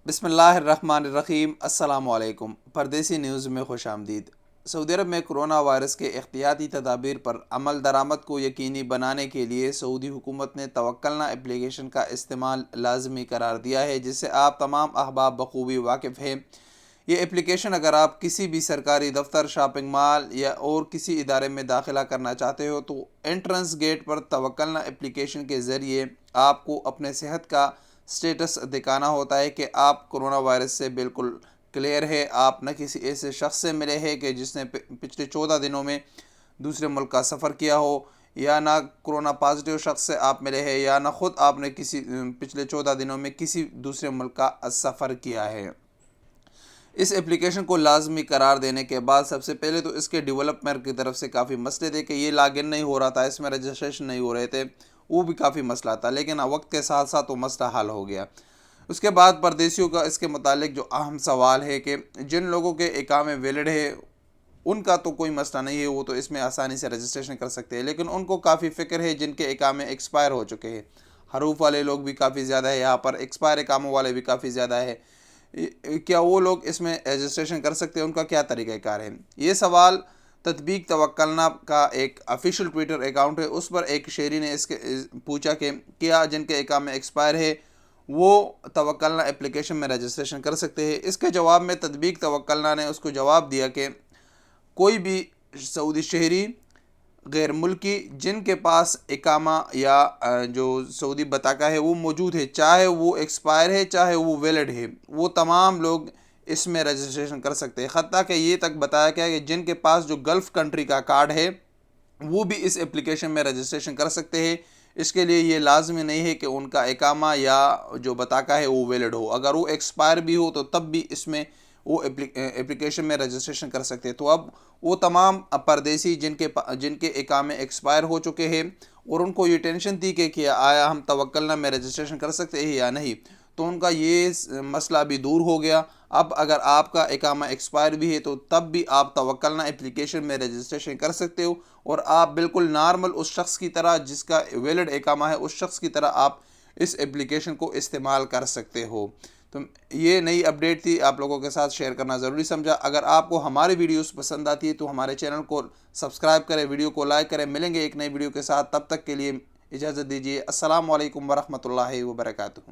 بسم اللہ الرحمن الرحیم۔ السلام علیکم۔ پردیسی نیوز میں خوش آمدید۔ سعودی عرب میں کرونا وائرس کے احتیاطی تدابیر پر عمل درآمد کو یقینی بنانے کے لیے سعودی حکومت نے توکلنا اپلیکیشن کا استعمال لازمی قرار دیا ہے، جس سے آپ تمام احباب بخوبی واقف ہیں۔ یہ اپلیکیشن اگر آپ کسی بھی سرکاری دفتر، شاپنگ مال یا اور کسی ادارے میں داخلہ کرنا چاہتے ہو تو انٹرنس گیٹ پر توکلنا اپلیکیشن کے ذریعے آپ کو اپنے صحت کا سٹیٹس دکھانا ہوتا ہے کہ آپ کرونا وائرس سے بالکل کلیئر ہے۔ آپ نہ کسی ایسے شخص سے ملے ہیں کہ جس نے پچھلے 14 دنوں میں دوسرے ملک کا سفر کیا ہو، یا نہ کرونا پازیٹیو شخص سے آپ ملے ہیں، یا نہ خود آپ نے پچھلے 14 دنوں میں کسی دوسرے ملک کا سفر کیا ہے۔ اس اپلیکیشن کو لازمی قرار دینے کے بعد سب سے پہلے تو اس کے ڈیولپمنٹ کی طرف سے کافی مسئلے تھے کہ یہ لاگ ان نہیں ہو رہا تھا، اس میں رجسٹریشن نہیں ہو رہے تھے، وہ بھی کافی مسئلہ تھا، لیکن وقت کے ساتھ ساتھ وہ مسئلہ حل ہو گیا۔ اس کے بعد پردیسیوں کا اس کے متعلق جو اہم سوال ہے کہ جن لوگوں کے اقامے ویلڈ ہے ان کا تو کوئی مسئلہ نہیں ہے، وہ تو اس میں آسانی سے رجسٹریشن کر سکتے ہیں، لیکن ان کو کافی فکر ہے جن کے اقامے ایکسپائر ہو چکے ہیں۔ حروف والے لوگ بھی کافی زیادہ ہے یہاں پر، ایکسپائر اقاموں والے بھی کافی زیادہ ہے۔ کیا وہ لوگ اس میں رجسٹریشن کر سکتے ہیں؟ ان کا کیا طریقہ کار ہے؟ یہ سوال تطبیق توکلنا کا ایک آفیشیل ٹویٹر اکاؤنٹ ہے، اس پر ایک شہری نے اس کے پوچھا کہ کیا جن کے اقامے ایکسپائر ہے وہ توکلنا اپلیکیشن میں رجسٹریشن کر سکتے ہیں؟ اس کے جواب میں تطبیق توکلنا نے اس کو جواب دیا کہ کوئی بھی سعودی شہری غیر ملکی جن کے پاس اقامہ یا جو سعودی بطاقہ ہے وہ موجود ہے، چاہے وہ ایکسپائر ہے چاہے وہ ویلڈ ہے، وہ تمام لوگ اس میں رجسٹریشن کر سکتے ہیں۔ حتیٰ کہ یہ تک بتایا گیا کہ جن کے پاس جو گلف کنٹری کا کارڈ ہے وہ بھی اس اپلیکیشن میں رجسٹریشن کر سکتے ہیں۔ اس کے لیے یہ لازمی نہیں ہے کہ ان کا اقامہ یا جو بطاقہ ہے وہ ویلڈ ہو، اگر وہ ایکسپائر بھی ہو تو تب بھی اس میں وہ اپلیکیشن میں رجسٹریشن کر سکتے ہیں۔ تو اب وہ تمام پردیسی جن کے اقامے ایکسپائر ہو چکے ہیں اور ان کو یہ ٹینشن تھی کہ کیا آیا ہم توکلنا میں رجسٹریشن کر سکتے ہیں یا نہیں، تو ان کا یہ مسئلہ بھی دور ہو گیا۔ اب اگر آپ کا اقامہ ایکسپائر بھی ہے تو تب بھی آپ توکلنا اپلیکیشن میں رجسٹریشن کر سکتے ہو، اور آپ بالکل نارمل اس شخص کی طرح جس کا ویلڈ اقامہ ہے اس شخص کی طرح آپ اس اپلیکیشن کو استعمال کر سکتے ہو۔ تو یہ نئی اپڈیٹ تھی، آپ لوگوں کے ساتھ شیئر کرنا ضروری سمجھا۔ اگر آپ کو ہماری ویڈیوز پسند آتی ہے تو ہمارے چینل کو سبسکرائب کریں، ویڈیو کو لائک کریں۔ ملیں گے ایک نئی ویڈیو کے ساتھ، تب تک کے لیے اجازت دیجیے۔ السلام علیکم ورحمۃ اللہ وبرکاتہ۔